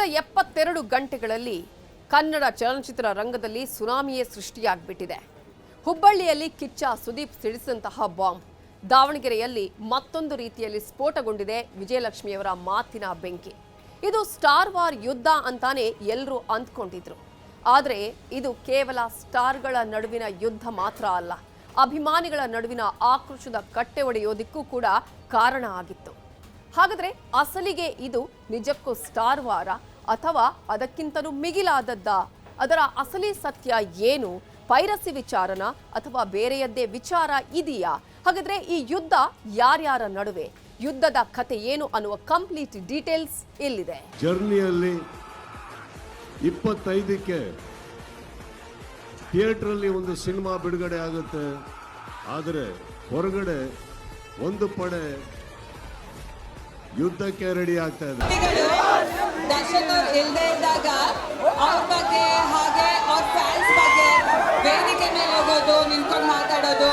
ಕಳೆದ 72 ಗಂಟೆಗಳಲ್ಲಿ ಕನ್ನಡ ಚಲನಚಿತ್ರ ರಂಗದಲ್ಲಿ ಸುನಾಮಿಯೇ ಸೃಷ್ಟಿಯಾಗಿಬಿಟ್ಟಿದೆ. ಹುಬ್ಬಳ್ಳಿಯಲ್ಲಿ ಕಿಚ್ಚ ಸುದೀಪ್ ಸಿಡಿಸಿದಂತಹ ಬಾಂಬ್, ದಾವಣಗೆರೆಯಲ್ಲಿ ಮತ್ತೊಂದು ರೀತಿಯಲ್ಲಿ ಸ್ಫೋಟಗೊಂಡಿದೆ ವಿಜಯಲಕ್ಷ್ಮಿಯವರ ಮಾತಿನ ಬೆಂಕಿ. ಇದು ಸ್ಟಾರ್ ವಾರ್ ಯುದ್ಧ ಅಂತಾನೆ ಎಲ್ಲರೂ ಅಂದ್ಕೊಂಡಿದ್ರು. ಆದರೆ ಇದು ಕೇವಲ ಸ್ಟಾರ್ಗಳ ನಡುವಿನ ಯುದ್ಧ ಮಾತ್ರ ಅಲ್ಲ, ಅಭಿಮಾನಿಗಳ ನಡುವಿನ ಆಕ್ರೋಶದ ಕಟ್ಟೆ ಒಡೆಯೋದಕ್ಕೂ ಕೂಡ ಕಾರಣ ಆಗಿತ್ತು. ಹಾಗಾದ್ರೆ ಅಸಲಿಗೆ ಇದು ನಿಜಕ್ಕೂ ಸ್ಟಾರ್ ವಾರ ಅಥವಾ ಅದಕ್ಕಿಂತಲೂ ಮಿಗಿಲಾದದ್ದ? ಅದರ ಅಸಲಿ ಸತ್ಯ ಏನು? ಪೈರಸಿ ವಿಚಾರನ ಅಥವಾ ಬೇರೆಯದ್ದೇ ವಿಚಾರ ಇದೆಯಾ? ಹಾಗಾದ್ರೆ ಈ ಯುದ್ಧ ಯಾರ್ಯಾರ ನಡುವೆ, ಯುದ್ಧದ ಕತೆ ಏನು ಅನ್ನುವ ಕಂಪ್ಲೀಟ್ ಡೀಟೇಲ್ಸ್ ಇಲ್ಲಿದೆ. ಜರ್ನಿಯಲ್ಲಿ 25ಕ್ಕೆ ಥಿಯೇಟ್ರಲ್ಲಿ ಒಂದು ಸಿನಿಮಾ ಬಿಡುಗಡೆ ಆಗುತ್ತೆ. ಆದರೆ ಹೊರಗಡೆ ಒಂದು ಪಡೆ ಯುದ್ಧಕ್ಕೆ ರೆಡಿ ಆಗ್ತಾ ಇದೆ. ದರ್ಶನ್ ಅವರು ಇಲ್ಲದೆ ಇದ್ದಾಗ ಅವ್ರ ಬಗ್ಗೆ ಹಾಗೆ ಅವ್ರ ಫ್ಯಾನ್ಸ್ ಬಗ್ಗೆ ವೇದಿಕೆ ಮೇಲೆ ಹೋಗೋದು, ನಿಂತ್ಕೊಂಡು ಮಾತಾಡೋದು,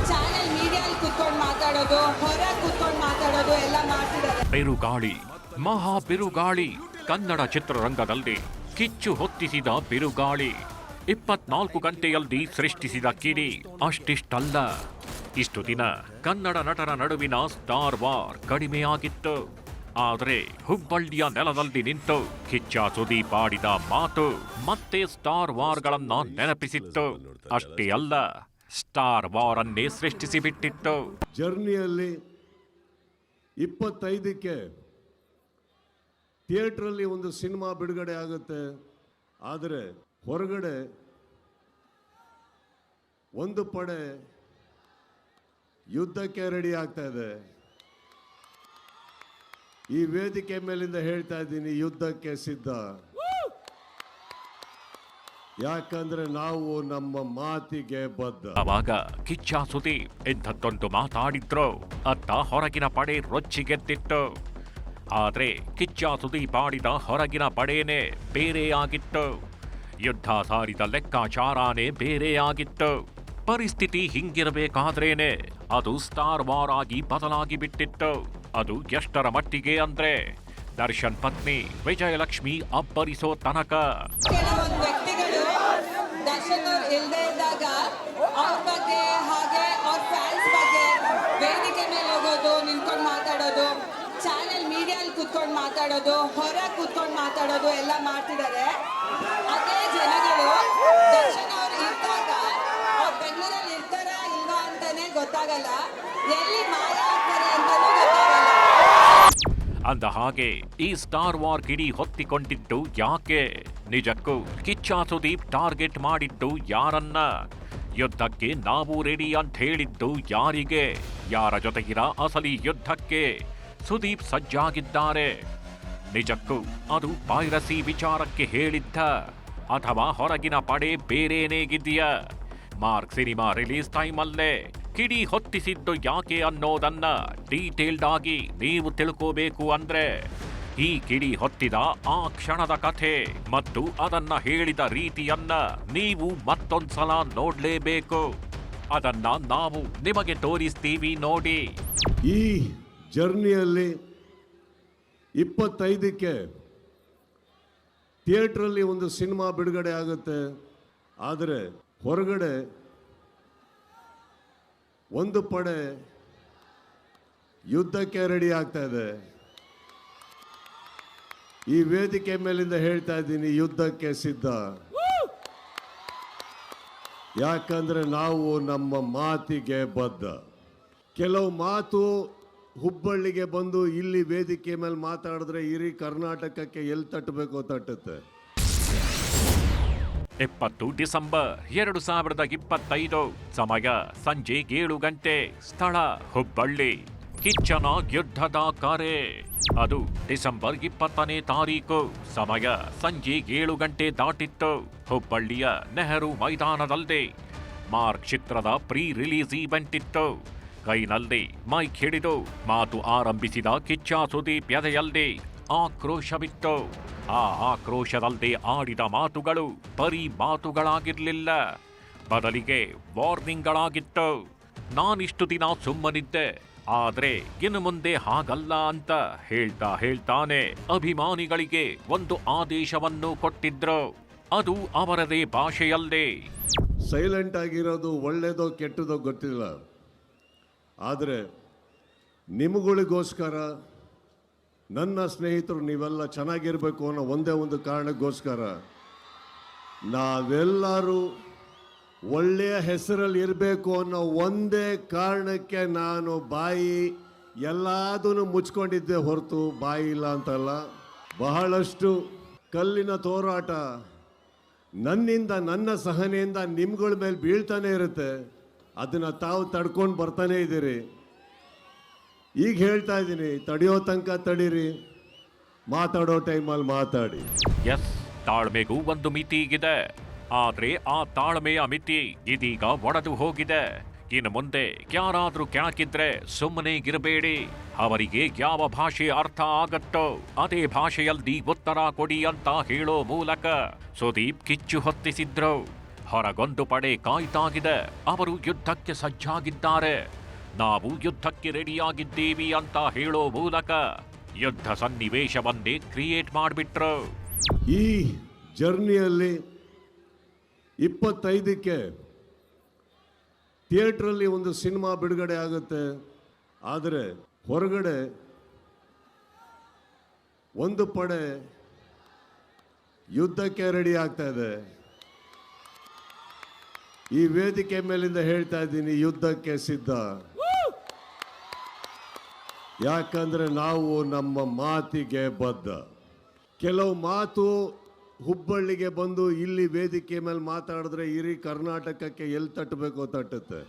ಚಾನೆಲ್ ಮೀಡಿಯಲ್ಲಿ ಕುತ್ಕೊಂಡು ಮಾತಾಡೋದು, ಹೊರ ಕುತ್ಕೊಂಡು ಮಾತಾಡೋದು ಎಲ್ಲ ಮಾಡ್ತಿದ್ದಾರೆ. ಬಿರುಗಾಳಿ, ಮಹಾ ಬಿರುಗಾಳಿ ಕನ್ನಡ ಚಿತ್ರರಂಗದಲ್ಲಿ ಕಿಚ್ಚು ಹೊತ್ತಿಸಿದ ಬಿರುಗಾಳಿ 24 ಗಂಟೆಯಲ್ಲಿ ಸೃಷ್ಟಿಸಿದ ಕಿಡಿ ಅಷ್ಟಿಷ್ಟಲ್ಲ. ಇಷ್ಟು ದಿನ ಕನ್ನಡ ನಟರ ನಡುವಿನ ಸ್ಟಾರ್ ವಾರ್ ಕಡಿಮೆಯಾಗಿತ್ತು. ಆದರೆ ಹುಬ್ಬಳ್ಳಿಯ ನೆಲದಲ್ಲಿ ನಿಂತು ಕಿಚ್ಚ ಸುದೀಪ್ ಆಡಿದ ಮಾತು ಮತ್ತೆ ಸ್ಟಾರ್ ವಾರ್ಗಳನ್ನ ನೆನಪಿಸಿತ್ತು. ಅಷ್ಟೇ ಅಲ್ಲ, ಸ್ಟಾರ್ ವಾರ್ ಅನ್ನೇ ಸೃಷ್ಟಿಸಿಬಿಟ್ಟಿತ್ತು. ಜರ್ನಿಯಲ್ಲಿ 25ಕ್ಕೆ ಥಿಯೇಟ್ರಲ್ಲಿ ಒಂದು ಸಿನಿಮಾ ಬಿಡುಗಡೆ ಆಗುತ್ತೆ. ಆದರೆ ಹೊರಗಡೆ ಒಂದು ಪಡೆ ಯುದ್ಧಕ್ಕೆ ರೆಡಿ ಆಗ್ತಾ ಇದೆ. ಈ ವೇದಿಕೆ ಮೇಲಿಂದ ಹೇಳ್ತಾ ಇದ್ದೀನಿ, ಯುದ್ಧಕ್ಕೆ ಸಿದ್ಧ. ಯಾಕಂದ್ರೆ ನಾವು ನಮ್ಮ ಮಾತಿಗೆ ಬದ್ಧ. ಅವಾಗ ಕಿಚ್ಚ ಸುದೀಪ್ ಎಂಥದ್ದೊಂದು ಮಾತಾಡಿದ್ರು, ಅತ್ತ ಹೊರಗಿನ ಪಡೆ ರೊಚ್ಚಿಗೆದ್ದಿತ್ತು. ಆದ್ರೆ ಕಿಚ್ಚ ಸುದೀಪ್ ಆಡಿದ ಹೊರಗಿನ ಪಡೆನೇ ಬೇರೆಯಾಗಿತ್ತು. ಯುದ್ಧ ಸಾರಿದ ಲೆಕ್ಕಾಚಾರನೇ ಬೇರೆಯಾಗಿತ್ತು. ಪರಿಸ್ಥಿತಿ ಹಿಂಗಿರಬೇಕಾದ್ರೇನೆ ಅದು ಸ್ಟಾರ್ ವಾರ್ ಆಗಿ ಬದಲಾಗಿ ಬಿಟ್ಟಿತ್ತು. ಅದು ಎಷ್ಟರ ಮಟ್ಟಿಗೆ ಅಂದ್ರೆ ದರ್ಶನ್ ಪತ್ನಿ ವಿಜಯಲಕ್ಷ್ಮಿ ಅಬ್ಬರಿಸೋ ತನಕ. ಕೆಲವೊಂದು ವ್ಯಕ್ತಿಗಳು ದರ್ಶನ್ ಅವರು ಇಲ್ಲದೆ ಇದ್ದಾಗ ಅವ್ರ ಬಗ್ಗೆ ಹಾಗೆ ಅವ್ರ ಫ್ಯಾನ್ಸ್ ಬಗ್ಗೆ ವೇದಿಕೆ ಮೇಲೆ ಹೋಗೋದು, ನಿಂತ್ಕೊಂಡು ಮಾತಾಡೋದು, ಚಾನೆಲ್ ಮೀಡಿಯಲ್ಲಿ ಕುತ್ಕೊಂಡು ಮಾತಾಡೋದು, ಹೊರ ಕುತ್ಕೊಂಡು ಮಾತಾಡೋದು ಎಲ್ಲ ಮಾಡ್ತಿದ್ದಾರೆ. ಅದೇ ಜನಗಳು ದರ್ಶನ್ ಅವರು ಇದ್ದಾಗ ಅವ್ರು ಬೆಂಗಳೂರಲ್ಲಿ ಇರ್ತಾರಾ ಇಲ್ವಾ ಅಂತಾನೆ ಗೊತ್ತಾಗಲ್ಲ, ಎಲ್ಲಿ ಮಾಯ ಆಗ್ತಾರೆ ಅಂತಾನೂ ಗೊತ್ತಾಗಲ್ಲ. ಅಂದ ಹಾಗೆ ಈ ಸ್ಟಾರ್ ವಾರ್ ಕಿಡಿ ಹೊತ್ತಿಕೊಂಡಿದ್ದು ಯಾಕೆ? ನಿಜಕ್ಕೂ ಕಿಚ್ಚ ಸುದೀಪ್ ಟಾರ್ಗೆಟ್ ಮಾಡಿದ್ದು ಯಾರನ್ನ? ಯುದ್ಧಕ್ಕೆ ನಾವು ರೆಡಿ ಅಂತ ಹೇಳಿದ್ದು ಯಾರಿಗೆ? ಯಾರ ಜೊತೆಗಿನ ಅಸಲಿ ಯುದ್ಧಕ್ಕೆ ಸುದೀಪ್ ಸಜ್ಜಾಗಿದ್ದಾರೆ? ನಿಜಕ್ಕೂ ಅದು ಪೈರಸಿ ವಿಚಾರಕ್ಕೆ ಹೇಳಿದ್ದ ಅಥವಾ ಹೊರಗಿನ ಪಡೆ ಬೇರೇನೇಗಿದೆಯಾ? ಮಾರ್ಕ್ ಸಿನಿಮಾ ರಿಲೀಸ್ ಟೈಮಲ್ಲೇ ಕಿಡಿ ಹೊತ್ತಿಸಿದ್ದು ಯಾಕೆ ಅನ್ನೋದನ್ನ ಡೀಟೇಲ್ಡ್ ಆಗಿ ನೀವು ತಿಳ್ಕೋಬೇಕು ಅಂದ್ರೆ ಈ ಕಿಡಿ ಹೊತ್ತಿದ ಆ ಕ್ಷಣದ ಕಥೆ ಮತ್ತು ಅದನ್ನ ಹೇಳಿದ ರೀತಿಯನ್ನ ನೀವು ಮತ್ತೊಂದ್ಸಲ ನೋಡ್ಲೇಬೇಕು. ಅದನ್ನ ನಾವು ನಿಮಗೆ ತೋರಿಸ್ತೀವಿ ನೋಡಿ. ಈ ಜರ್ನಿಯಲ್ಲಿ 25ಕ್ಕೆ ಥಿಯೇಟ್ರಲ್ಲಿ ಒಂದು ಸಿನಿಮಾ ಬಿಡುಗಡೆ ಆಗುತ್ತೆ. ಆದರೆ ಹೊರಗಡೆ ಒಂದು ಪಡೆ ಯುದ್ಧಕ್ಕೆ ರೆಡಿ ಆಗ್ತಾ ಇದೆ. ಈ ವೇದಿಕೆ ಮೇಲಿಂದ ಹೇಳ್ತಾ ಇದ್ದೀನಿ, ಯುದ್ಧಕ್ಕೆ ಸಿದ್ಧ. ಯಾಕಂದ್ರೆ ನಾವು ನಮ್ಮ ಮಾತಿಗೆ ಬದ್ಧ. ಕೆಲವು ಮಾತು ಹುಬ್ಬಳ್ಳಿಗೆ ಬಂದು ಇಲ್ಲಿ ವೇದಿಕೆ ಮೇಲೆ ಮಾತಾಡಿದ್ರೆ ಇಡೀ ಕರ್ನಾಟಕಕ್ಕೆ ಎಲ್ಲಿ ತಟ್ಟಬೇಕೋ ತಟ್ಟುತ್ತೆ. 20 ಡಿಸೆಂಬರ್ 2025, ಸಮಯ ಸಂಜೆ 7 ಗಂಟೆ, ಸ್ಥಳ ಹುಬ್ಬಳ್ಳಿ. ಕಿಚ್ಚನ ಯುದ್ಧದ ಕರೆ. ಅದು ಡಿಸೆಂಬರ್ 20ನೇ ತಾರೀಕು, ಸಮಯ ಸಂಜೆ 7 ಗಂಟೆ ದಾಟಿತ್ತು. ಹುಬ್ಬಳ್ಳಿಯ ನೆಹರು ಮೈದಾನದಲ್ಲಿ ಮಾರ್ಕ್ ಚಿತ್ರದ ಪ್ರೀ ರಿಲೀಸ್ ಈವೆಂಟ್ ಇತ್ತು. ಕೈನಲ್ಲಿ ಮೈಕ್ ಹಿಡಿದು ಮಾತು ಆರಂಭಿಸಿದ ಕಿಚ್ಚ ಸುದೀಪ್ ಎದೆಯಲ್ಲಿ ಆಕ್ರೋಶವಿತ್ತು. ಆ ಆಕ್ರೋಶದಲ್ಲದೆ ಆಡಿದ ಮಾತುಗಳು ಬರೀ ಮಾತುಗಳಾಗಿರ್ಲಿಲ್ಲ, ಬದಲಿಗೆ ವಾರ್ನಿಂಗ್ಗಳಾಗಿತ್ತು. ನಾನಿಷ್ಟು ದಿನ ಸುಮ್ಮನಿದ್ದೆ, ಆದ್ರೆ ಇನ್ನು ಮುಂದೆ ಹಾಗಲ್ಲ ಅಂತ ಹೇಳ್ತಾನೆ ಅಭಿಮಾನಿಗಳಿಗೆ ಒಂದು ಆದೇಶವನ್ನು ಕೊಟ್ಟಿದ್ರು. ಅದು ಅವರದೇ ಭಾಷೆಯಲ್ಲೇ. ಸೈಲೆಂಟ್ ಆಗಿರೋದು ಒಳ್ಳೇದೋ ಕೆಟ್ಟದೋ ಗೊತ್ತಿಲ್ಲ, ಆದರೆ ನಿಮಗಳಿಗೋಸ್ಕರ, ನನ್ನ ಸ್ನೇಹಿತರು ನೀವೆಲ್ಲ ಚೆನ್ನಾಗಿರ್ಬೇಕು ಅನ್ನೋ ಒಂದೇ ಒಂದು ಕಾರಣಕ್ಕೋಸ್ಕರ ನಾವೆಲ್ಲರೂ ಒಳ್ಳೆಯ ಹೆಸರಲ್ಲಿ ಇರಬೇಕು ಅನ್ನೋ ಒಂದೇ ಕಾರಣಕ್ಕೆ ನಾನು ಬಾಯಿ ಎಲ್ಲದನ್ನು ಮುಚ್ಕೊಂಡಿದ್ದೆ ಹೊರತು ಬಾಯಿ ಇಲ್ಲ ಅಂತಲ್ಲ. ಬಹಳಷ್ಟು ಕಲ್ಲಿನ ತೋರಾಟ ನನ್ನಿಂದ, ನನ್ನ ಸಹನೆಯಿಂದ ನಿಮ್ಗಳ ಮೇಲೆ ಬೀಳ್ತಾನೆ ಇರುತ್ತೆ. ಅದನ್ನು ತಾವು ತಡ್ಕೊಂಡು ಬರ್ತಾನೆ ಇದ್ದೀರಿ. ಈಗ ಹೇಳ್ತಾ ಇದ್ದೀನಿ, ತಡೆಯೋ ತನಕ ತಡೀರಿ, ಮಾತಾಡೋ ಟೈಮಲ್ಲಿ ಮಾತಾಡಿ. ಎಸ್, ತಾಳ್ಮೆಗೂ ಒಂದು ಮಿತಿ ಇದೆ. ಆದ್ರೆ ಆ ತಾಳ್ಮೆಯ ಮಿತಿ ಇದೀಗ ಒಡೆದು ಹೋಗಿದೆ. ಇನ್ನು ಮುಂದೆ ಯಾರಾದ್ರೂ ಕೆಣಕಿದ್ರೆ ಸುಮ್ಮನೆ ಇರಬೇಡಿ. ಅವರಿಗೆ ಯಾವ ಭಾಷೆ ಅರ್ಥ ಆಗತ್ತೋ ಅದೇ ಭಾಷೆಯಲ್ಲಿ ಉತ್ತರ ಕೊಡಿ ಅಂತ ಹೇಳೋ ಮೂಲಕ ಸುದೀಪ್ ಕಿಚ್ಚು ಹೊತ್ತಿಸಿದ್ರು. ಹೊರಗೊಂದು ಪಡೆ ಕಾಯ್ತಾಗಿದೆ. ಅವರು ಯುದ್ಧಕ್ಕೆ ಸಜ್ಜಾಗಿದ್ದಾರೆ. ನಾವು ಯುದ್ಧಕ್ಕೆ ರೆಡಿಯಾಗಿದ್ದೀವಿ ಅಂತ ಹೇಳೋ ಮೂಲಕ ಯುದ್ಧ ಸನ್ನಿವೇಶವನ್ನೇ ಕ್ರಿಯೇಟ್ ಮಾಡಿಬಿಟ್ರು. ಈ ಜರ್ನಿಯಲ್ಲಿ 25ಕ್ಕೆ ಥಿಯೇಟ್ರಲ್ಲಿ ಒಂದು ಸಿನಿಮಾ ಬಿಡುಗಡೆ ಆಗುತ್ತೆ. ಆದರೆ ಹೊರಗಡೆ ಒಂದು ಪಡೆ ಯುದ್ಧಕ್ಕೆ ರೆಡಿ ಆಗ್ತಾ ಇದೆ. ಈ ವೇದಿಕೆ ಮೇಲಿಂದ ಹೇಳ್ತಾ ಇದ್ದೀನಿ, ಯುದ್ಧಕ್ಕೆ ಸಿದ್ಧ. ಯಾಕಂದ್ರೆ ನಾವು ನಮ್ಮ ಮಾತಿಗೆ ಬದ್ಧ. ಕೆಲವು ಮಾತು ಹುಬ್ಬಳ್ಳಿಗೆ ಬಂದು ಇಲ್ಲಿ ವೇದಿಕೆ ಮೇಲೆ ಮಾತಾಡಿದ್ರೆ ಇಡೀ ಕರ್ನಾಟಕಕ್ಕೆ ಎಲ್ಲಿ ತಟ್ಟಬೇಕೋ ತಟ್ಟುತ್ತೆ.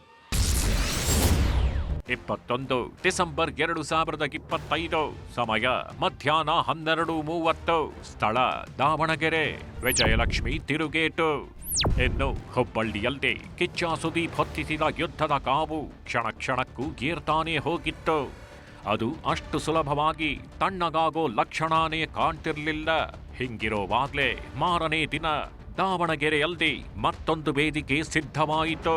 21 ಡಿಸೆಂಬರ್ 2025, ಸಮಯ ಮಧ್ಯಾಹ್ನ 12:30, ಸ್ಥಳ ದಾವಣಗೆರೆ, ವಿಜಯಲಕ್ಷ್ಮಿ ತಿರುಗೇಟು. ಇನ್ನು ಹುಬ್ಬಳ್ಳಿಯಲ್ಲಿ ಕಿಚ್ಚ ಸುದೀಪ್ ಹೊತ್ತಿಸಿದ ಯುದ್ಧದ ಕಾವು ಕ್ಷಣ ಕ್ಷಣಕ್ಕೂ ಏರ್ತಾನೆ ಹೋಗಿತ್ತು. ಅದು ಅಷ್ಟು ಸುಲಭವಾಗಿ ತಣ್ಣಗಾಗೋ ಲಕ್ಷಣನೇ ಕಾಣ್ತಿರ್ಲಿಲ್ಲ. ಹಿಂಗಿರೋವಾಗ್ಲೇ ಮಾರನೇ ದಿನ ದಾವಣಗೆರೆಯಲ್ಲಿ ಮತ್ತೊಂದು ವೇದಿಕೆ ಸಿದ್ಧವಾಯಿತು.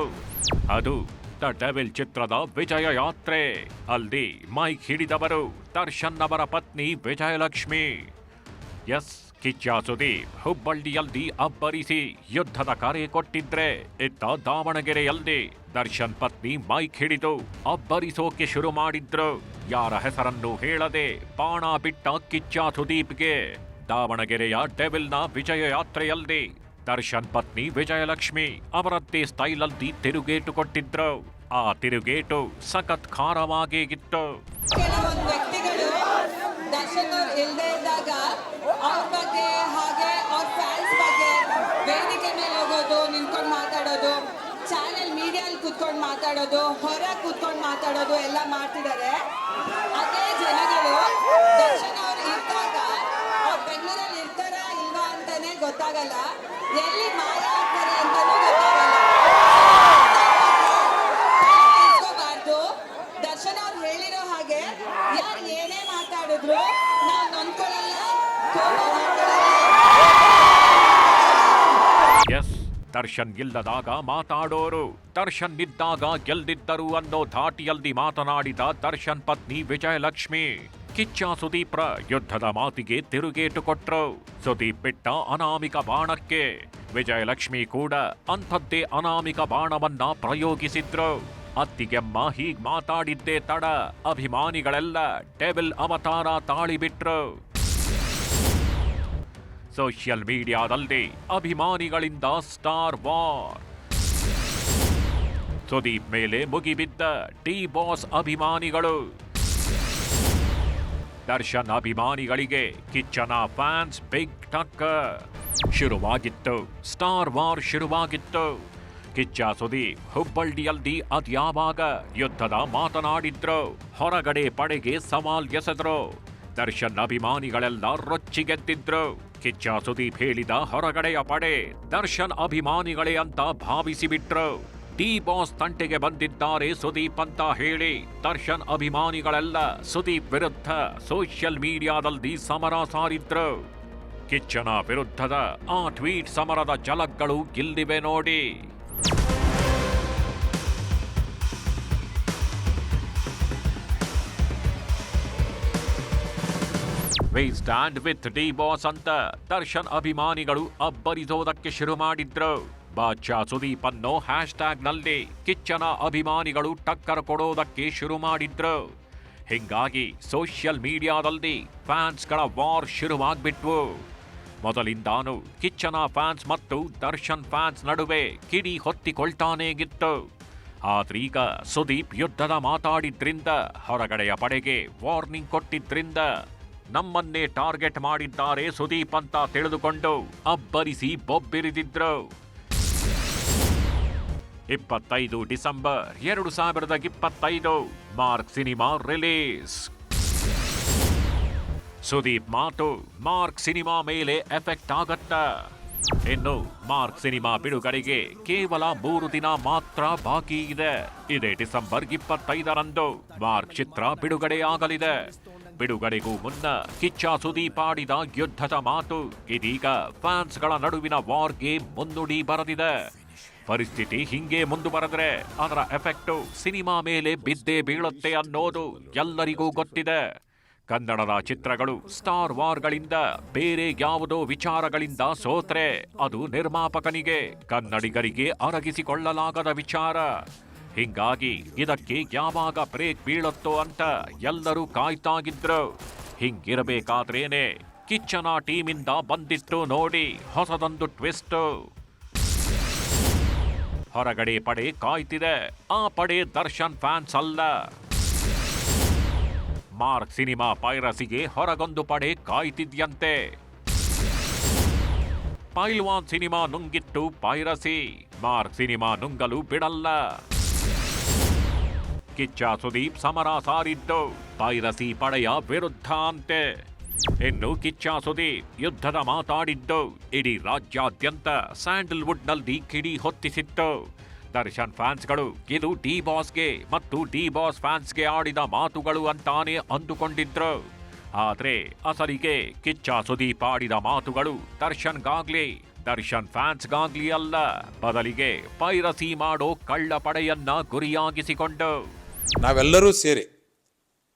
ಅದು ದ ಡೆವಿಲ್ ಚಿತ್ರದ ವಿಜಯ ಯಾತ್ರೆ. ಅಲ್ಲಿ ಮೈಕ್ ಹಿಡಿದವರು ದರ್ಶನ್ ಅವರ ಪತ್ನಿ ವಿಜಯಲಕ್ಷ್ಮಿ. ಎಸ್, ಕಿಚ್ಚ ಸುದೀಪ್ ಹುಬ್ಬಳ್ಳಿಯಲ್ಲಿ ಅಬ್ಬರಿಸಿ ಯುದ್ಧದ ಕರೆ ಕೊಟ್ಟಿದ್ರೆ, ಇತ್ತ ದಾವಣಗೆರೆಯಲ್ಲಿ ದರ್ಶನ್ ಪತ್ನಿ ಮೈಕ್ ಹಿಡಿದು ಅಬ್ಬರಿಸೋಕೆ ಶುರು ಮಾಡಿದ್ರು. ಯಾರ ಹೆಸರನ್ನು ಹೇಳದೆ ಬಾಣ ಬಿಟ್ಟ ಕಿಚ್ಚ ಸುದೀಪ್ಗೆ ದಾವಣಗೆರೆಯ ಡೆವಿಲ್ನ ವಿಜಯ ಯಾತ್ರೆಯಲ್ಲಿ ದರ್ಶನ್ ಪತ್ನಿ ವಿಜಯಲಕ್ಷ್ಮಿ ಅವರದ್ದೇ ಸ್ಟೈಲಲ್ಲಿ ತಿರುಗೇಟು ಕೊಟ್ಟಿದ್ರು. ಆ ತಿರುಗೇಟು ಸಖತ್ ಖಾರವಾಗೇ ಇತ್ತು. ಕೆಲವೊಂದು ವ್ಯಕ್ತಿಗಳು ದರ್ಶನ್ ಅವ್ರು ಇಲ್ಲದೆ ಇದ್ದಾಗ ಅವ್ರ ಬಗ್ಗೆ ಹಾಗೆ ಅವ್ರ ಫ್ಯಾನ್ಸ್ ಬಗ್ಗೆ ವೇದಿಕೆ ಮೇಲೆ ಹೋಗೋದು, ನಿಂತ್ಕೊಂಡು ಮಾತಾಡೋದು, ಚಾನೆಲ್ ಮೀಡಿಯಲ್ಲಿ ಕೂತ್ಕೊಂಡು ಮಾತಾಡೋದು, ಹೊರಗೆ ಕೂತ್ಕೊಂಡು ಮಾತಾಡೋದು ಎಲ್ಲ ಮಾಡ್ತಿದ್ದಾರೆ. ಅದೇ ಜನಗಳು ದರ್ಶನ್ ಅವ್ರು ಇದ್ದಾಗ ಅವ್ರು ಬೆಂಗಳೂರಲ್ಲಿ ಇರ್ತಾರಾ ಇಲ್ವಾ ಅಂತಾನೆ ಗೊತ್ತಾಗಲ್ಲ, ಎಲ್ಲಿ ಮಾಯ ಆಗ್ತಾರೆ ಅಂತಾನೂ ಗೊತ್ತಾಗಲ್ಲ. ದರ್ಶನ್ ಅವ್ರು ಹೇಳಿರೋ ಹಾಗೆ ಯಾರು ಏನೇ ಮಾತಾಡಿದ್ರು ನಾವು ನೊಂದ್ಕೊಳ್ಳಲ್ಲ, ಎಸ್, ದರ್ಶನ್ ಇಲ್ಲದಾಗ ಮಾತಾಡೋರು, ದರ್ಶನ್ ಇದ್ದಾಗ ಗೆಲ್ದಿದ್ದರು ಅನ್ನೋ ಧಾಟಿಯಲ್ಲಿ ಮಾತನಾಡಿದ ದರ್ಶನ್ ಪತ್ನಿ ವಿಜಯಲಕ್ಷ್ಮಿ ಕಿಚ್ಚ ಸುದೀಪ್ರ ಯುದ್ಧದ ಮಾತಿಗೆ ತಿರುಗೇಟು ಕೊಟ್ರು. ಸುದೀಪ್ ಬಿಟ್ಟ ಅನಾಮಿಕ ಬಾಣಕ್ಕೆ ವಿಜಯಲಕ್ಷ್ಮಿ ಕೂಡ ಅಂಥದ್ದೇ ಅನಾಮಿಕ ಬಾಣವನ್ನ ಪ್ರಯೋಗಿಸಿದ್ರು. ಅತ್ತಿಗೆಮ್ಮ ಹೀಗ್ ಮಾತಾಡಿದ್ದೇ ತಡ ಅಭಿಮಾನಿಗಳೆಲ್ಲ ಡೆವಿಲ್ ಅವತಾರ ತಾಳಿಬಿಟ್ರು. ಸೋಷಿಯಲ್ ಮೀಡಿಯಾದಲ್ಲಿ ಅಭಿಮಾನಿಗಳಿಂದ ಸ್ಟಾರ್ ವಾರ್. ಸುದೀಪ್ ಮೇಲೆ ಮುಗಿಬಿದ್ದ ಡಿ ಬಾಸ್ ಅಭಿಮಾನಿಗಳು. ದರ್ಶನ್ ಅಭಿಮಾನಿಗಳಿಗೆ ಕಿಚ್ಚನ ಫ್ಯಾನ್ಸ್ ಬಿಗ್ ಟಕ್ಕರ್. ಶುರುವಾಗಿತ್ತು ಸ್ಟಾರ್ ವಾರ್, ಶುರುವಾಗಿತ್ತು. ಕಿಚ್ಚ ಸುದೀಪ್ ಹುಬ್ಬಳ್ಳಿಯಲ್ಲಿ ಅದ್ಯಾವಾಗ ಯುದ್ಧದ ಮಾತನಾಡಿದ್ರು, ಹೊರಗಡೆ ಪಡೆಗೆ ಸವಾಲ್ ಎಸೆದ್ರು. ದರ್ಶನ್ ಅಭಿಮಾನಿಗಳೆಲ್ಲ ರೊಚ್ಚಿಗೆದ್ದಿದ್ರು. ಕಿಚ್ಚ ಸುದೀಪ್ ಹೇಳಿದ ಹೊರಗಡೆಯ ಪಡೆ ದರ್ಶನ್ ಅಭಿಮಾನಿಗಳೇ ಅಂತ ಭಾವಿಸಿಬಿಟ್ರು. ಡಿ ಬಾಸ್ ತಂಟೆಗೆ ಬಂದಿದ್ದಾರೆ ಸುದೀಪ್ ಅಂತ ಹೇಳಿ ದರ್ಶನ್ ಅಭಿಮಾನಿಗಳೆಲ್ಲ ಸುದೀಪ್ ವಿರುದ್ಧ ಸೋಷಿಯಲ್ ಮೀಡಿಯಾದಲ್ಲಿ ಸಮರ ಸಾರಿದ್ರು. ಕಿಚ್ಚನ ವಿರುದ್ಧದ ಆ ಟ್ವೀಟ್ ಸಮರದ ಝಲಕ್ಗಳು ಇಲ್ಲಿವೆ ನೋಡಿ. We stand with the boss ಅಂತ ದರ್ಶನ್ ಅಭಿಮಾನಿಗಳು ಅಬ್ಬರಿಸೋದಕ್ಕೆ ಶುರು ಮಾಡಿದ್ರು. ಬಾದ್ಶಾ ಸುದೀಪ್ ಅನ್ನೋ ಹ್ಯಾಶ್ಟ್ಯಾಗ್ನಲ್ಲಿ ಕಿಚ್ಚನ ಅಭಿಮಾನಿಗಳು ಟಕ್ಕರ್ ಕೊಡೋದಕ್ಕೆ ಶುರು ಮಾಡಿದ್ರು. ಹಿಂಗಾಗಿ ಸೋಷಿಯಲ್ ಮೀಡಿಯಾದಲ್ಲಿ ಫ್ಯಾನ್ಸ್ಗಳ ವಾರ್ ಶುರುವಾಗ್ಬಿಟ್ವು. ಮೊದಲಿಂದಾನು ಕಿಚ್ಚನ ಫ್ಯಾನ್ಸ್ ಮತ್ತು ದರ್ಶನ್ ಫ್ಯಾನ್ಸ್ ನಡುವೆ ಕಿಡಿ ಹೊತ್ತಿಕೊಳ್ತಾನೇಗಿತ್ತು. ಆದ್ರೀಗ ಸುದೀಪ್ ಯುದ್ಧದ ಮಾತಾಡಿದ್ರಿಂದ, ಹೊರಗಡೆಯ ಪಡೆಗೆ ವಾರ್ನಿಂಗ್ ಕೊಟ್ಟಿದ್ರಿಂದ ನಮ್ಮನ್ನೇ ಟಾರ್ಗೆಟ್ ಮಾಡಿದ್ದಾರೆ ಸುದೀಪ್ ಅಂತ ತಿಳಿದುಕೊಂಡು ಅಬ್ಬರಿಸಿ ಬೊಬ್ಬಿರಿದಿದ್ರು. 25 December 2025 mark cinema release. Sudeep ಮಾತು ಮಾರ್ಕ್ ಸಿನಿಮಾ ಮೇಲೆ ಎಫೆಕ್ಟ್ ಆಗತ್ತಾ? ಇನ್ನು ಮಾರ್ಕ್ ಸಿನಿಮಾ ಬಿಡುಗಡೆಗೆ ಕೇವಲ 3 ದಿನ ಮಾತ್ರ ಬಾಕಿ ಇದೆ. ಇದೇ ಡಿಸೆಂಬರ್ 25ರಂದು ಮಾರ್ಕ್ ಚಿತ್ರ ಬಿಡುಗಡೆಯಾಗಲಿದೆ. ಬಿಡುಗಡೆಗೂ ಮುನ್ನ ಕಿಚ್ಚ ಸುದೀಪ್ ಆಡಿದ ಯುದ್ಧದ ಮಾತು ಇದೀಗ ಫ್ಯಾನ್ಸ್ಗಳ ನಡುವಿನ ವಾರ್ಗೆ ಮುನ್ನುಡಿ ಬರೆದಿದೆ. ಪರಿಸ್ಥಿತಿ ಹಿಂಗೆ ಮುಂದುವರೆದ್ರೆ ಅದರ ಎಫೆಕ್ಟು ಸಿನಿಮಾ ಮೇಲೆ ಬಿದ್ದೇ ಬೀಳುತ್ತೆ ಅನ್ನೋದು ಎಲ್ಲರಿಗೂ ಗೊತ್ತಿದೆ. ಕನ್ನಡದ ಚಿತ್ರಗಳು ಸ್ಟಾರ್ ವಾರ್ಗಳಿಂದ ಬೇರೆ ಯಾವುದೋ ವಿಚಾರಗಳಿಂದ ಸೋತ್ರೆ ಅದು ನಿರ್ಮಾಪಕನಿಗೆ, ಕನ್ನಡಿಗರಿಗೆ ಅರಗಿಸಿಕೊಳ್ಳಲಾಗದ ವಿಚಾರ. ಹಿಂಗಾಗಿ ಇದಕ್ಕೆ ಯಾವಾಗ ಬ್ರೇಕ್ ಬೀಳುತ್ತೋ ಅಂತ ಎಲ್ಲರೂ ಕಾಯ್ತಾಗಿದ್ರು. ಹಿಂಗಿರಬೇಕಾದ್ರೇನೆ ಕಿಚ್ಚನ ಟೀಮಿಂದ ಬಂದಿತ್ತು ನೋಡಿ ಹೊಸದೊಂದು ಟ್ವಿಸ್ಟ್. ಹೊರಗಡೆ ಪಡೆ ಕಾಯ್ತಿದೆ. ಆ ಪಡೆ ದರ್ಶನ್ ಫ್ಯಾನ್ಸ್ ಅಲ್ಲ. ಮಾರ್ಕ್ ಸಿನಿಮಾ ಪೈರಸಿಗೆ ಹೊರಗೊಂದು ಪಡೆ ಕಾಯ್ತಿದ್ಯಂತೆ. ಪೈಲ್ವಾನ್ ಸಿನಿಮಾ ನುಂಗಿತ್ತು ಪೈರಸಿ, ಮಾರ್ಕ್ ಸಿನಿಮಾ ನುಂಗಲು ಬಿಡಲ್ಲ. ಕಿಚ್ಚ ಸುದೀಪ್ ಸಮರ ಸಾರಿದ್ದು ಪೈರಸಿ ಪಡೆಯ ವಿರುದ್ಧ ಅಂತೆ. ಇನ್ನು ಕಿಚ್ಚ ಸುದೀಪ್ ಯುದ್ಧದ ಮಾತಾಡಿದ್ದು ಇಡೀ ರಾಜ್ಯಾದ್ಯಂತ ಸ್ಯಾಂಡಲ್ವುಡ್ನಲ್ಲಿ ಕಿಡಿ ಹೊತ್ತಿಸಿತ್ತು. ದರ್ಶನ್ ಫ್ಯಾನ್ಸ್ಗಳು ಇದು ಡಿ ಬಾಸ್ಗೆ ಮತ್ತು ಡಿ ಬಾಸ್ ಫ್ಯಾನ್ಸ್ಗೆ ಆಡಿದ ಮಾತುಗಳು ಅಂತಾನೆ ಅಂದುಕೊಂಡಿದ್ರು. ಆದ್ರೆ ಅಸಲಿಗೆ ಕಿಚ್ಚ ಸುದೀಪ್ ಆಡಿದ ಮಾತುಗಳು ದರ್ಶನ್ಗಾಗ್ಲಿ, ದರ್ಶನ್ ಫ್ಯಾನ್ಸ್ಗಾಗ್ಲಿ ಅಲ್ಲ, ಬದಲಿಗೆ ಪೈರಸಿ ಮಾಡೋ ಕಳ್ಳ ಪಡೆಯನ್ನ ಗುರಿಯಾಗಿಸಿಕೊಂಡು ನಾವೆಲ್ಲರೂ ಸೇರಿ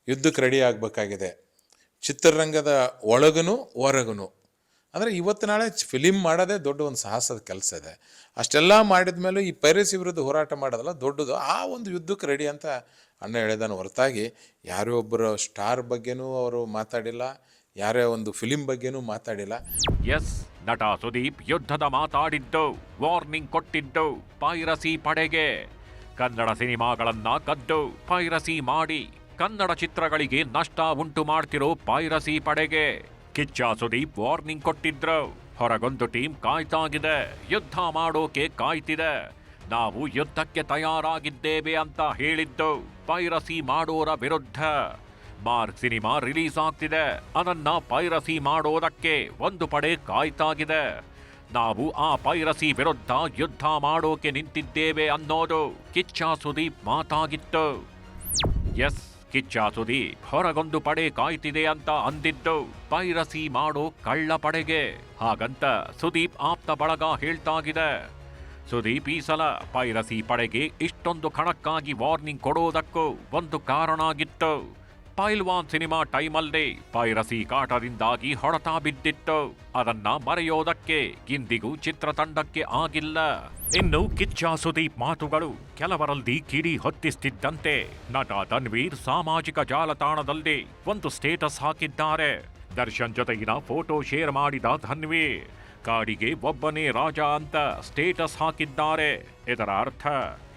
ಯುದ್ಧಕ್ಕೆ ರೆಡಿ ಆಗಬೇಕಾಗಿದೆ. ಚಿತ್ರರಂಗದ ಒಳಗನು ಹೊರಗನು. ಅಂದರೆ ಇವತ್ತು ನಾಳೆ ಫಿಲಿಮ್ ಮಾಡೋದೇ ದೊಡ್ಡ ಒಂದು ಸಾಹಸದ ಕೆಲಸ ಇದೆ. ಅಷ್ಟೆಲ್ಲ ಮಾಡಿದ ಮೇಲೂ ಈ ಪೈರಸಿ ವಿರುದ್ಧ ಹೋರಾಟ ಮಾಡೋದಲ್ಲ ದೊಡ್ಡದು. ಆ ಒಂದು ಯುದ್ಧಕ್ಕೆ ರೆಡಿ ಅಂತ ಅಣ್ಣ ಹೇಳಿದಾನೆ ಹೊರತಾಗಿ ಯಾರೋ ಒಬ್ಬರು ಸ್ಟಾರ್ ಬಗ್ಗೆನೂ ಅವರು ಮಾತಾಡಿಲ್ಲ, ಯಾರೇ ಒಂದು ಫಿಲಿಮ್ ಬಗ್ಗೆನೂ ಮಾತಾಡಿಲ್ಲ. ಎಸ್, ನಟ ಸುದೀಪ್ ಯುದ್ಧದ ಮಾತಾಡಿದ್ದು, ವಾರ್ನಿಂಗ್ ಕೊಟ್ಟಿದ್ದು ಪೈರಸಿ ಪಡೆಗೆ. ಕನ್ನಡ ಸಿನಿಮಾಗಳನ್ನ ಕದ್ದು ಪೈರಸಿ ಮಾಡಿ ಕನ್ನಡ ಚಿತ್ರಗಳಿಗೆ ನಷ್ಟ ಉಂಟು ಮಾಡ್ತಿರೋ ಪೈರಸಿ ಪಡೆಗೆ ಕಿಚ್ಚ ಸುದೀಪ್ ವಾರ್ನಿಂಗ್ ಕೊಟ್ಟಿದ್ರು. ಹೊರಗೊಂದು ಟೀಮ್ ಕಾಯ್ತಾಗಿದೆ, ಯುದ್ಧ ಮಾಡೋಕೆ ಕಾಯ್ತಿದೆ. ನಾವು ಯುದ್ಧಕ್ಕೆ ತಯಾರಾಗಿದ್ದೇವೆ ಅಂತ ಹೇಳಿದ್ದು ಪೈರಸಿ ಮಾಡೋರ ವಿರುದ್ಧ. ಮಾರ್ಕ್ ಸಿನಿಮಾ ರಿಲೀಸ್ ಆಗ್ತಿದೆ, ಅದನ್ನ ಪೈರಸಿ ಮಾಡೋದಕ್ಕೆ ಒಂದು ಪಡೆ ಕಾಯ್ತಾಗಿದೆ. ನಾವು ಆ ಪೈರಸಿ ವಿರುದ್ಧ ಯುದ್ಧ ಮಾಡೋಕೆ ನಿಂತಿದ್ದೇವೆ ಅನ್ನೋದು ಕಿಚ್ಚ ಸುದೀಪ್ ಮಾತಾಗಿತ್ತು. ಎಸ್, ಕಿಚ್ಚ ಸುದೀಪ್ ಹೊರಗೊಂದು ಪಡೆ ಕಾಯ್ತಿದೆ ಅಂತ ಅಂದಿದ್ದು ಪೈರಸಿ ಮಾಡೋ ಕಳ್ಳ ಪಡೆಗೆ. ಹಾಗಂತ ಸುದೀಪ್ ಆಪ್ತ ಬಳಗ ಹೇಳ್ತಾಗಿದೆ. ಸುದೀಪ್ ಈ ಸಲ ಪೈರಸಿ ಪಡೆಗೆ ಇಷ್ಟೊಂದು ಖಡಕ್ಕಾಗಿ ವಾರ್ನಿಂಗ್ ಕೊಡೋದಕ್ಕೂ ಒಂದು ಕಾರಣ ಆಗಿತ್ತು. ಪೈಲ್ವಾನ್ ಸಿನಿಮಾ ಟೈಮಲ್ಲಿ ಪೈರಸಿ ಕಾಟದಿಂದಾಗಿ ಹೊಡೆತ ಬಿದ್ದಿತ್ತು. ಅದನ್ನ ಮರೆಯೋದಕ್ಕೆ ಇಂದಿಗೂ ಚಿತ್ರತಂಡಕ್ಕೆ ಆಗಿಲ್ಲ. ಇನ್ನು ಕಿಚ್ಚ ಸುದೀಪ್ ಮಾತುಗಳು ಕೆಲವರಲ್ಲಿ ಕಿಡಿ ಹೊತ್ತಿಸ್ತಿದ್ದಂತೆ ನಟ ತನ್ವೀರ್ ಸಾಮಾಜಿಕ ಜಾಲತಾಣದಲ್ಲಿ ಒಂದು ಸ್ಟೇಟಸ್ ಹಾಕಿದ್ದಾರೆ. ದರ್ಶನ್ ಜೊತೆಗಿನ ಫೋಟೋ ಶೇರ್ ಮಾಡಿದ ತನ್ವೀರ್ ಕಾಡಿಗೆ ಒಬ್ಬನೇ ರಾಜ ಅಂತ ಸ್ಟೇಟಸ್ ಹಾಕಿದ್ದಾರೆ. ಇದರ ಅರ್ಥ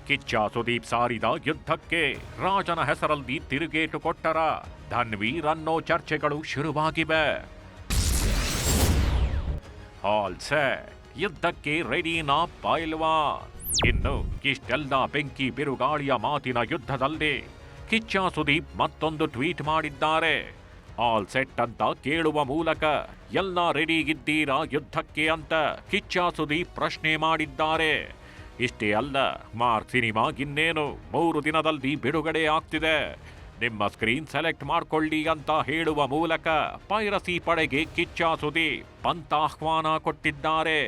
ಕಿಚ್ಚ ಸುದೀಪ್ ಸಾರಿದ ಯುದ್ಧಕ್ಕೆ ರಾಜನ ಹೆಸರಲ್ಲಿ ತಿರುಗೇಟು ಕೊಟ್ಟರ ಧನ್ವೀರ್ ಅನ್ನೋ ಚರ್ಚೆಗಳು ಶುರುವಾಗಿವೆ. ಆಲ್ ಸೆಟ್, ಯುದ್ಧಕ್ಕೆ ರೆಡಿನಾ ಪೈಲ್ವಾನ್? ಇನ್ನು ಇಷ್ಟೆಲ್ಲ ಬೆಂಕಿ ಬಿರುಗಾಳಿಯ ಮಾತಿನ ಯುದ್ಧದಲ್ಲಿ ಕಿಚ್ಚ ಸುದೀಪ್ ಮತ್ತೊಂದು ಟ್ವೀಟ್ ಮಾಡಿದ್ದಾರೆ. ಆಲ್ ಸೆಟ್ ಅಂತ ಕೇಳುವ ಮೂಲಕ ಎಲ್ಲ ರೆಡಿ ಇದ್ದೀರಾ ಯುದ್ಧಕ್ಕೆ ಅಂತ ಕಿಚ್ಚ ಸುದೀಪ್ ಪ್ರಶ್ನೆ ಮಾಡಿದ್ದಾರೆ. ಇಷ್ಟೇ ಅಲ್ಲ, ಮಾರ್ಕ್ ಸಿನಿಮಾ ಇನ್ನೇನು 3 ದಿನದಲ್ಲಿ ಬಿಡುಗಡೆ ಆಗ್ತಿದೆ, ನಿಮ್ಮ ಸ್ಕ್ರೀನ್ ಸೆಲೆಕ್ಟ್ ಮಾಡ್ಕೊಳ್ಳಿ ಅಂತ ಹೇಳುವ ಮೂಲಕ ಪೈರಸಿ ಪಡೆಗೆ ಕಿಚ್ಚ ಸುದೀಪ್ ಪಂತಾಹ್ವಾನ ಕೊಟ್ಟಿದ್ದಾರೆ.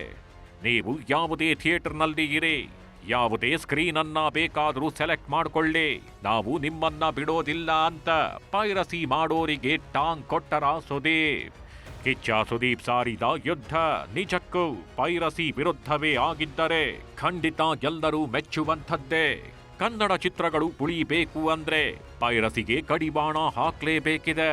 ನೀವು ಯಾವುದೇ ಥಿಯೇಟರ್ನಲ್ಲಿ ಇರಿ, ಯಾವುದೇ ಸ್ಕ್ರೀನ್ ಅನ್ನ ಬೇಕಾದ್ರೂ ಸೆಲೆಕ್ಟ್ ಮಾಡ್ಕೊಳ್ಳಿ, ನಾವು ನಿಮ್ಮನ್ನ ಬಿಡೋದಿಲ್ಲ ಅಂತ ಪೈರಸಿ ಮಾಡೋರಿಗೆ ಟಾಂಗ್ ಕೊಟ್ಟರ ಸುದೀಪ್. ಕಿಚ್ಚ ಸುದೀಪ್ ಸಾರಿದ ಯುದ್ಧ ನಿಜಕ್ಕೂ ಪೈರಸಿ ವಿರುದ್ಧವೇ ಆಗಿದ್ದರೆ ಖಂಡಿತ ಎಲ್ಲರೂ ಮೆಚ್ಚುವಂಥದ್ದೇ. ಕನ್ನಡ ಚಿತ್ರಗಳು ಉಳಿಬೇಕು ಅಂದ್ರೆ ಪೈರಸಿಗೆ ಕಡಿವಾಣ ಹಾಕ್ಲೇಬೇಕಿದೆ.